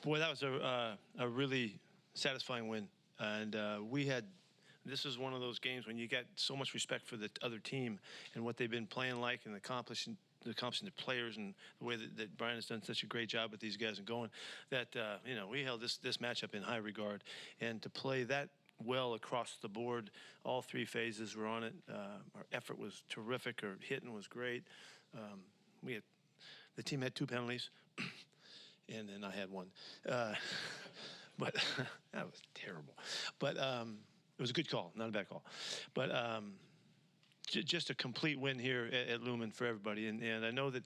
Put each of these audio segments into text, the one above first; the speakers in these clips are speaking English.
Boy, that was a really satisfying win. And this was one of those games when you got so much respect for the other team and what they've been playing like and accomplishing the players and the way that Brian has done such a great job with these guys and going that, we held this matchup in high regard. And to play that well across the board, all three phases were on it. Our effort was terrific. Our hitting was great. The team had 2 penalties. And then I had one. But that was terrible. But it was a good call, not a bad call. But just a complete win here at Lumen for everybody. And I know that,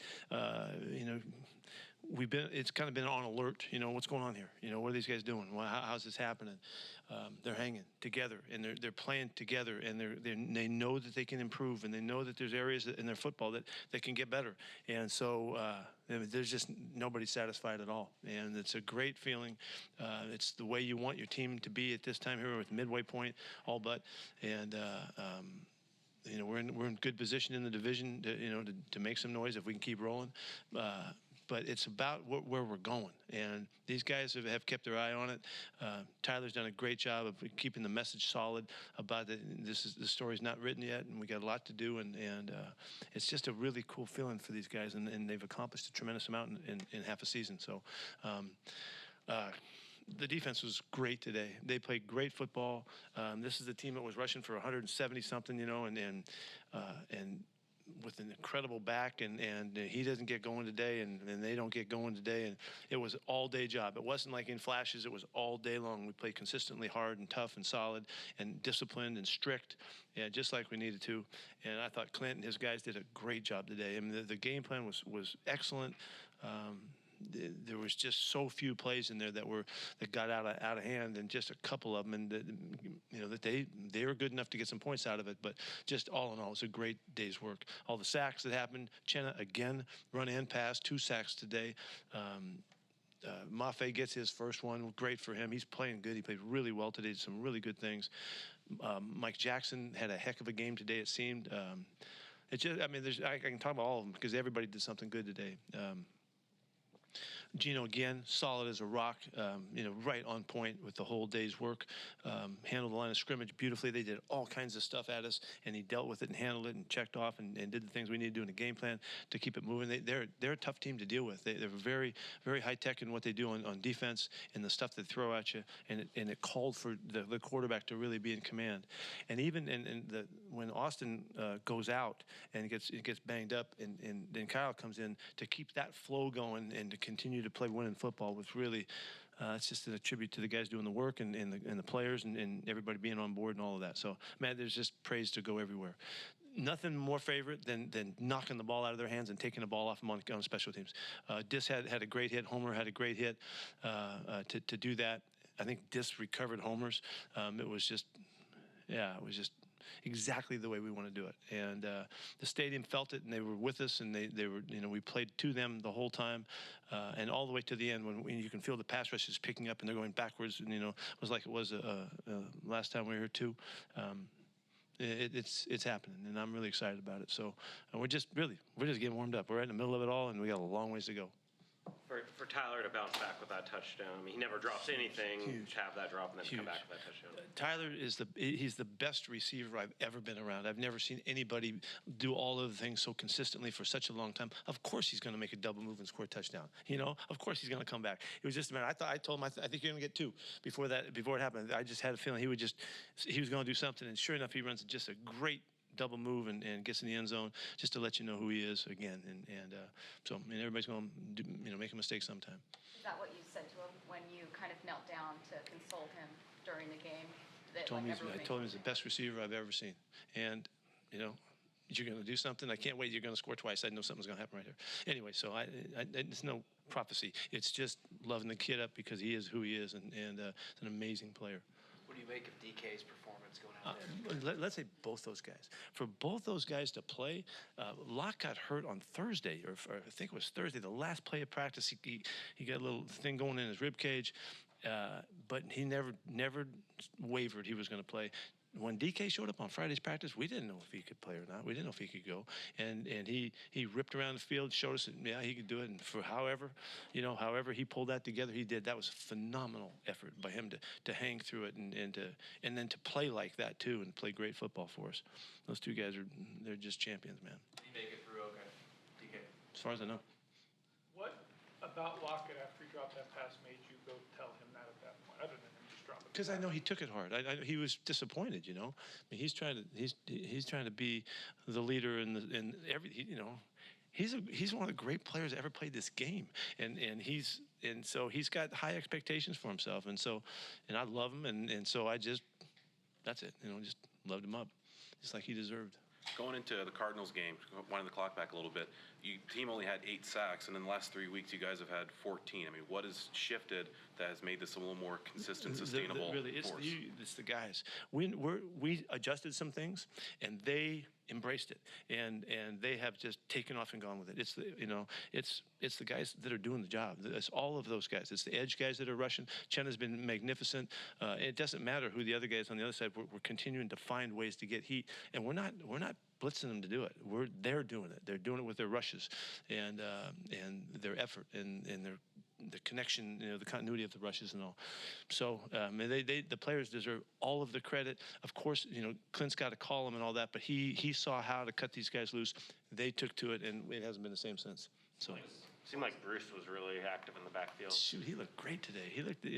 it's kind of been on alert. What's going on here? What are these guys doing? How's this happening? They're hanging together, and they're playing together, and they know that they can improve, and they know that there's areas in their football that can get better. And so there's just nobody satisfied at all. And it's a great feeling. It's the way you want your team to be at this time here with midway point, all but. And we're in good position in the division to make some noise if we can keep rolling. But it's about where we're going. And these guys have kept their eye on it. Tyler's done a great job of keeping the message solid about that. The story's not written yet, and we got a lot to do. And it's just a really cool feeling for these guys, and they've accomplished a tremendous amount in half a season. So the defense was great today. They played great football. This is the team that was rushing for 170-something, and with an incredible back, and he doesn't get going today, and they don't get going today, and it was an all-day job. It wasn't like in flashes. It was all day long. We played consistently hard and tough and solid and disciplined and strict, just like we needed to. And I thought Clint and his guys did a great job today. I mean, the game plan was excellent. There was just so few plays in there that got out of hand, and just a couple of them, and that they were good enough to get some points out of it. But just all in all, it was a great day's work. All the sacks that happened, Chenna again, run and pass, 2 sacks today. Mafe gets his first one. Great for him. He's playing good. He played really well today. Did some really good things. Mike Jackson had a heck of a game today, it seemed. I can talk about all of them because everybody did something good today. Geno, again, solid as a rock, right on point with the whole day's work. Handled the line of scrimmage beautifully. They did all kinds of stuff at us, and he dealt with it and handled it and checked off and did the things we need to do in the game plan to keep it moving. They're a tough team to deal with. They're very, very high-tech in what they do on defense and the stuff they throw at you, and it called for the quarterback to really be in command. And even when Austin goes out and gets banged up, and then Kyle comes in to keep that flow going and to continue to play winning football was really, it's just a tribute to the guys doing the work and the players and everybody being on board and all of that. So, man, there's just praise to go everywhere. Nothing more favorite than knocking the ball out of their hands and taking the ball off them on special teams. Dis had a great hit. Homer had a great hit to do that. I think Dis recovered Homer's. It was just exactly the way we want to do it. And the stadium felt it, and they were with us, and they were, we played to them the whole time, and all the way to the end when you can feel the pass rush is picking up and they're going backwards, and it was like it was last time we were here too. It's happening, and I'm really excited about it. So we're just getting warmed up. We're right in the middle of it all, and we got a long ways to go. For Tyler to bounce back with that touchdown, I mean, he never drops anything. Huge. To have that drop and then Huge. come back with that touchdown. Tyler he's the best receiver I've ever been around. I've never seen anybody do all of the things so consistently for such a long time. Of course he's going to make a double move and score a touchdown. Of course he's going to come back. It was just a matter. I told him I think you're going to get 2 before it happened. I just had a feeling he was going to do something, and sure enough, he runs just a great double move and gets in the end zone just to let you know who he is again. So everybody's going to make a mistake sometime. Is that what you said to him when you kind of knelt down to console him during the game? I told him he's the best receiver I've ever seen. And, you're going to do something. I can't wait. You're going to score twice. I know something's going to happen right here. Anyway, so it's no prophecy. It's just loving the kid up because he is who he is, and it's an amazing player. What do you make of DK's performance going out there? Let's say both those guys. For both those guys to play, Locke got hurt on Thursday, or I think it was Thursday, the last play of practice. He got a little thing going in his rib cage, but he never wavered. He was going to play. when DK showed up on Friday's practice, we didn't know if he could play or not. We didn't know if he could go, and he ripped around the field, showed us that yeah he could do it, and for however he pulled that together, he did. That was a phenomenal effort by him to hang through it and then to play like that too and play great football for us. Those two guys they're just champions, man. Did he make it through okay, DK? As far as I know. What about Lockett after he dropped that pass made you go tell him that at that point, other than him just dropping? Because I know he took it hard. He was disappointed, you know. I mean, he's trying to be the leader in every, you know. He's one of the great players that ever played this game, and so he's got high expectations for himself, and I love him, and so that's it, you know, just loved him up, just like he deserved. Going into the Cardinals game, winding the clock back a little bit, team only had 8 sacks, and in the last 3 weeks, you guys have had 14. I mean, what has shifted that has made this a little more consistent, sustainable it's force? It's the guys. We adjusted some things, and they embraced it, and they have just taken off and gone with it. It's the guys that are doing the job. It's all of those guys. It's the edge guys that are rushing. Chen has been magnificent. It doesn't matter who the other guys on the other side. We're continuing to find ways to get heat, and we're not blitzing them to do it. They're doing it. They're doing it with their rushes and their effort and the connection, you know, the continuity of the rushes and all. So the players deserve all of the credit. Of course, you know, Clint's got to call them and all that, but he saw how to cut these guys loose. They took to it, and it hasn't been the same since. So. Seemed like Bruce was really active in the backfield. Shoot, he looked great today.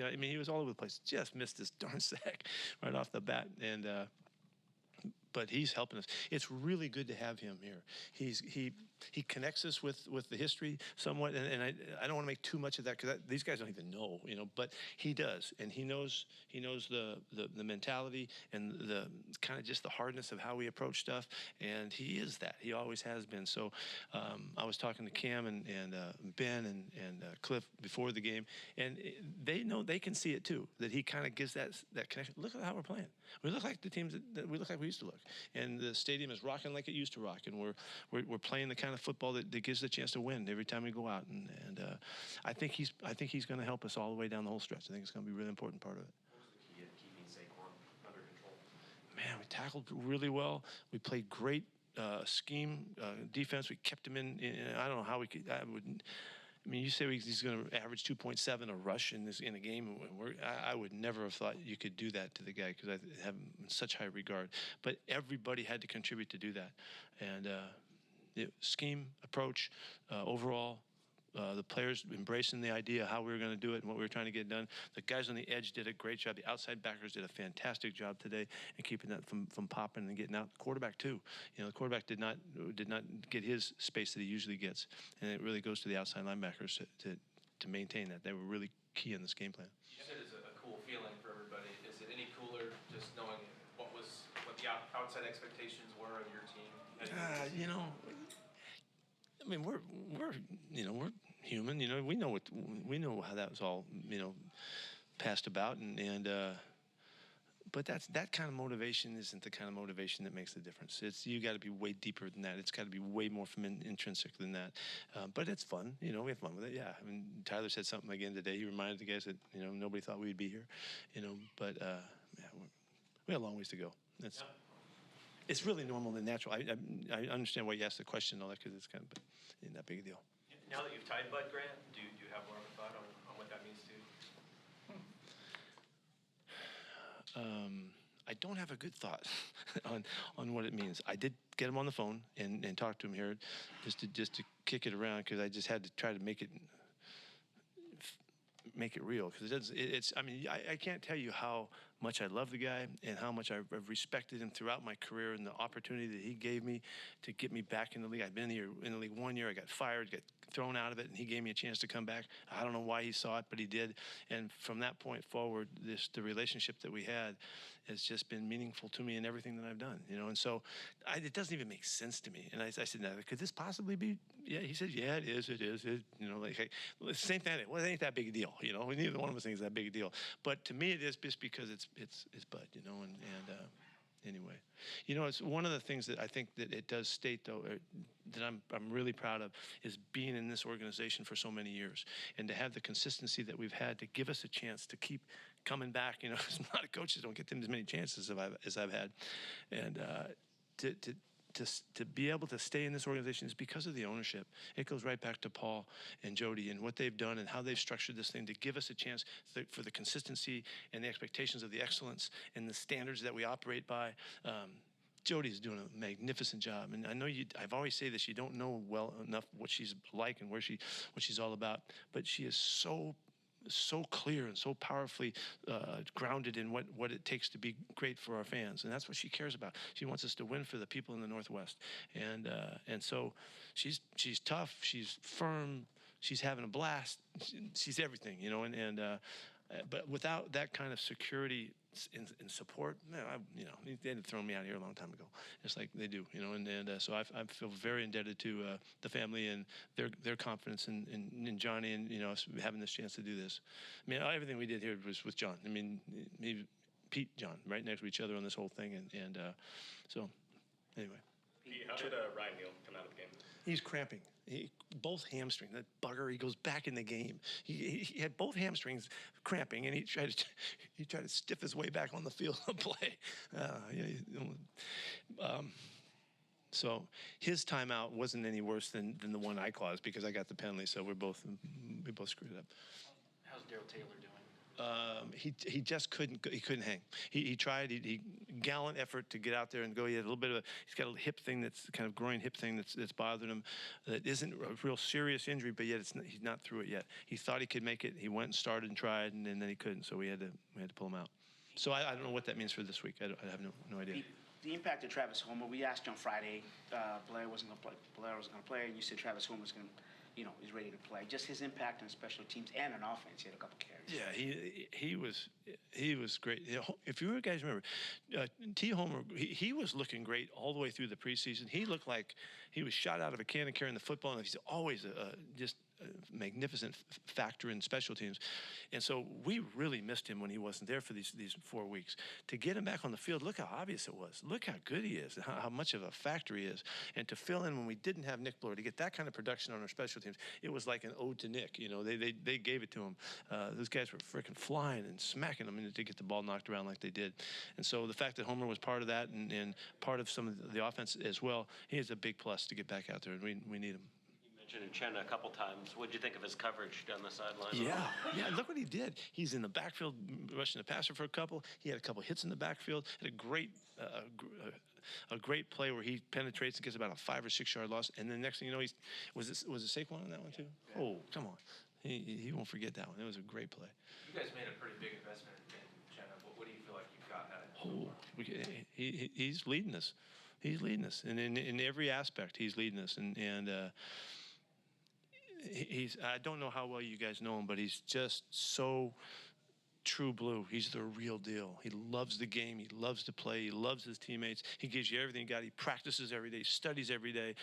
I mean, he was all over the place. Just missed this darn sack right off the bat, and. But he's helping us. It's really good to have him here. He connects us with the history somewhat, and I don't want to make too much of that because these guys don't even know, you know. But he does, and he knows the mentality and the kind of just the hardness of how we approach stuff, and he is that. He always has been. So I was talking to Cam and Ben and Cliff before the game, and they know, they can see it too, that he kind of gives that connection. Look at how we're playing. We look like the teams that we look like we used to look. And the stadium is rocking like it used to rock, and we're playing the kind of football that gives us a chance to win every time we go out. And I think he's going to help us all the way down the whole stretch. I think it's going to be a really important part of it. What was the key at keeping Saquon under control? Man, we tackled really well. We played great scheme defense. We kept him in. I don't know how we could. I mean, you say he's going to average 2.7 a rush in a game. I would never have thought you could do that to the guy because I have him in such high regard. But everybody had to contribute to do that. And scheme, approach, overall, the players embracing the idea of how we were going to do it and what we were trying to get done. The guys on the edge did a great job. The outside backers did a fantastic job today in keeping that from popping and getting out. The quarterback too. You know, the quarterback did not get his space that he usually gets, and it really goes to the outside linebackers to maintain that. They were really key in this game plan. You said it's a cool feeling for everybody. Is it any cooler just knowing what the outside expectations were of your team? You know, I mean, we're human. You know, we know how that was all, you know, passed about, and but that kind of motivation isn't the kind of motivation that makes the difference. You got to be way deeper than that. It's got to be way more from intrinsic than that. But it's fun. You know, we have fun with it. Yeah. I mean, Tyler said something again today. He reminded the guys that, you know, nobody thought we'd be here. You know, but yeah, we have a long ways to go. It's really normal and natural. I understand why you asked the question and all that because it's kind of not that big a deal. Now that you've tied Bud Grant, do you have more of a thought on what that means to you? I don't have a good thought on what it means. I did get him on the phone and talk to him here just to kick it around because I just had to try to make it real because I mean, I can't tell you how much I love the guy and how much I've respected him throughout my career and the opportunity that he gave me to get me back in the league. I've been in the league 1 year. I got fired, got thrown out of it, and he gave me a chance to come back. I don't know why he saw it, but he did. And from that point forward, the relationship that we had has just been meaningful to me in everything that I've done, you know. And so it doesn't even make sense to me. And I said, now, could this possibly be? Yeah, he said, yeah, it is. You know, like same thing. Well, it ain't that big a deal, you know. Neither one of us thinks it's that big a deal. But to me, it is just because it's Bud, you know, and anyway. You know, it's one of the things that I think that it does state, though, that I'm really proud of, is being in this organization for so many years, and to have the consistency that we've had to give us a chance to keep coming back. You know, a lot of coaches don't get them as many chances as I've had, and to be able to stay in this organization is because of the ownership. It goes right back to Paul and Jody and what they've done and how they've structured this thing to give us a chance for the consistency and the expectations of the excellence and the standards that we operate by. Jody's doing a magnificent job, and I know I've always say this: you don't know well enough what she's like and what she's all about, but she is so clear and so powerfully grounded in what it takes to be great for our fans, and that's what she cares about. She wants us to win for the people in the Northwest, and so she's tough, she's firm, she's having a blast, she's everything, you know, but without that kind of security and support, man, they'd have thrown me out of here a long time ago, just like they do, you know. And so I feel very indebted to the family and their confidence in Johnny and, you know, us having this chance to do this. I mean, everything we did here was with John. I mean, maybe Pete, John, right next to each other on this whole thing, and so anyway. Pete, how did Ryan Neal come out of the game? He's cramping. Both hamstrings. That bugger. He goes back in the game. He had both hamstrings cramping, and he tried to stiff his way back on the field to play. So his timeout wasn't any worse than the one I caused because I got the penalty. So we both screwed it up. How's Daryl Taylor doing? He just couldn't hang. He tried. He gallant effort to get out there and go. He had a little bit of he's got a hip thing that's kind of groin hip thing that's bothered him. That isn't a real serious injury, but yet he's not through it yet. He thought he could make it. He went and started and tried, and then he couldn't. So we had to pull him out. So I don't know what that means for this week. I have no idea. The impact of Travis Homer. We asked you on Friday. Blair wasn't going to play. Blair was going to play, and you said Travis Homer was going to. You know, he's ready to play. Just his impact on special teams and on offense. He had a couple carries. Yeah, he was great. If you guys remember, T. Homer, he was looking great all the way through the preseason. He looked like he was shot out of a cannon carrying the football, and he's always just a magnificent factor in special teams. And so we really missed him when he wasn't there for these 4 weeks. To get him back on the field, look how obvious it was. Look how good he is, how much of a factor he is. And to fill in when we didn't have Nick Bloor, to get that kind of production on our special teams, it was like an ode to Nick. You know, they gave it to him. Those guys were freaking flying and smacking them to get the ball knocked around like they did. And so the fact that Homer was part of that and part of some of the offense as well, he is a big plus to get back out there, and we need him. Chenna a couple times. What did you think of his coverage down the sideline? Yeah, look what he did. He's in the backfield rushing the passer for a couple. He had a couple hits in the backfield. Had a great play where he penetrates and gets about a 5 or 6 yard loss. And then next thing you know, was it Saquon on that one too? Yeah. Oh, come on. He won't forget that one. It was a great play. You guys made a pretty big investment in Chenna. What do you feel like you've gotten out of him? He's leading us. He's leading us, and in every aspect, he's leading us. And I don't know how well you guys know him, but he's just so true blue. He's the real deal. He loves the game. He loves to play. He loves his teammates. He gives you everything he got. He practices every day, studies every day.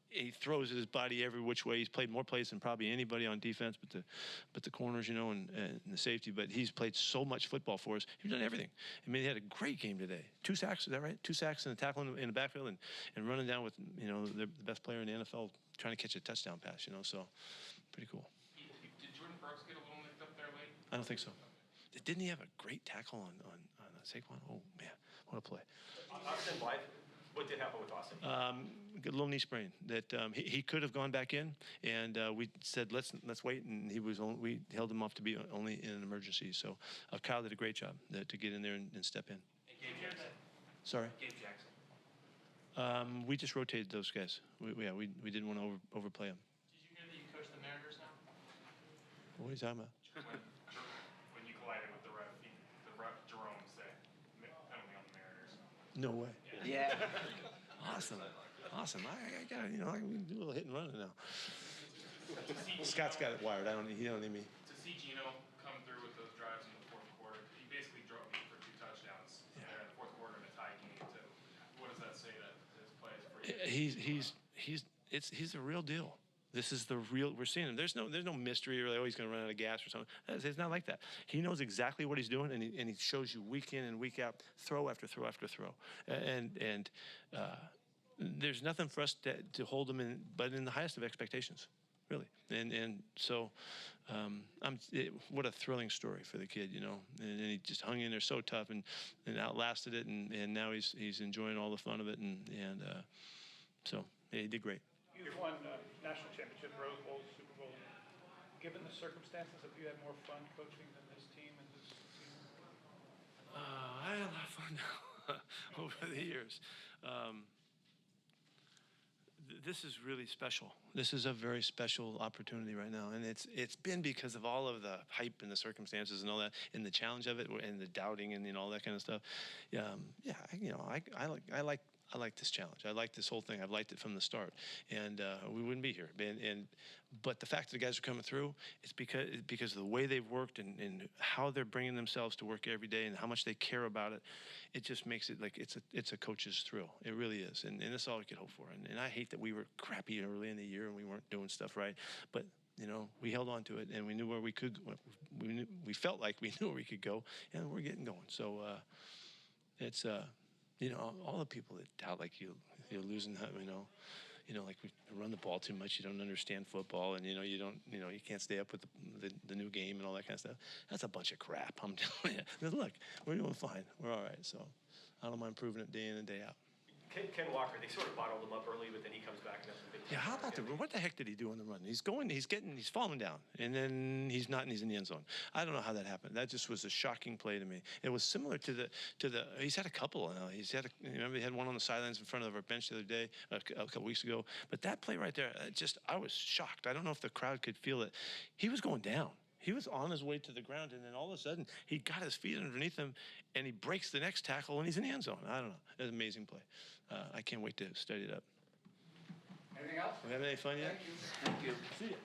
He throws his body every which way. He's played more plays than probably anybody on defense, but the corners, you know, and the safety. But he's played so much football for us. He's done everything. I mean, he had a great game today. 2 sacks, is that right? 2 sacks and a tackle in the backfield and running down with, you know, the best player in the NFL trying to catch a touchdown pass, you know, so pretty cool. Did Jordan Brooks get a little nicked up there late? I don't think so. Didn't he have a great tackle on Saquon? Oh, man, what a play. Austin Blythe, what did happen with Austin? A little knee sprain that he could have gone back in, and we said let's wait, and we held him off to be only in an emergency. So Kyle did a great job to get in there and step in. And Gabe Jackson. Sorry. Gabe Jackson. We just rotated those guys. We didn't want to overplay them. Did you hear that you coach the Mariners now? What are you talking about? When you collided with the ref Jerome said penalty on the Mariners. No way. Yeah. Awesome. I got it. You know, I can do a little hit and run now. Scott's got it wired. He don't need me. To see Geno come through with those drives in the fourth quarter, he basically drove me for 2 touchdowns there in the fourth quarter in a tie game. What does that say that his play is for you? He's a real deal. This is the real. We're seeing him. There's no mystery or like, oh, he's going to run out of gas or something. It's not like that. He knows exactly what he's doing, and he shows you week in and week out, throw after throw after throw, and there's nothing for us to hold him in, but in the highest of expectations, really. And so, what a thrilling story for the kid, you know. And he just hung in there so tough and outlasted it, and now he's enjoying all the fun of it, and so yeah, he did great. You've won national championship, Rose Bowl, Super Bowl. Given the circumstances, have you had more fun coaching than this team and this season? I had a lot of fun over the years. This is really special. This is a very special opportunity right now, and it's been because of all of the hype and the circumstances and all that, and the challenge of it, and the doubting and all that kind of stuff. I like this challenge. I like this whole thing. I've liked it from the start, and we wouldn't be here. But the fact that the guys are coming through, it's because of the way they've worked and how they're bringing themselves to work every day and how much they care about it. It just makes it like it's a coach's thrill. It really is, and that's all we could hope for. And I hate that we were crappy early in the year and we weren't doing stuff right, but we held on to it and we knew where we could. We felt like we knew where we could go, and we're getting going. So it's. All the people that doubt, like you're losing, like we run the ball too much, you don't understand football, and you can't stay up with the new game and all that kind of stuff. That's a bunch of crap. I'm telling you. Look, we're doing fine. We're all right. So I don't mind proving it day in and day out. Ken Walker, they sort of bottled him up early, but then he comes back and that's a big. Yeah, how about what the heck did he do on the run? He's falling down, and then he's not, and he's in the end zone. I don't know how that happened. That just was a shocking play to me. It was similar to the. He's had a couple. Remember he had one on the sidelines in front of our bench the other day, a couple weeks ago. But that play right there, I was shocked. I don't know if the crowd could feel it. He was going down. He was on his way to the ground, and then all of a sudden, he got his feet underneath him, and he breaks the next tackle, and he's in the end zone. I don't know. It's an amazing play. I can't wait to study it up. Anything else? We having any fun yet? Thank you. See ya.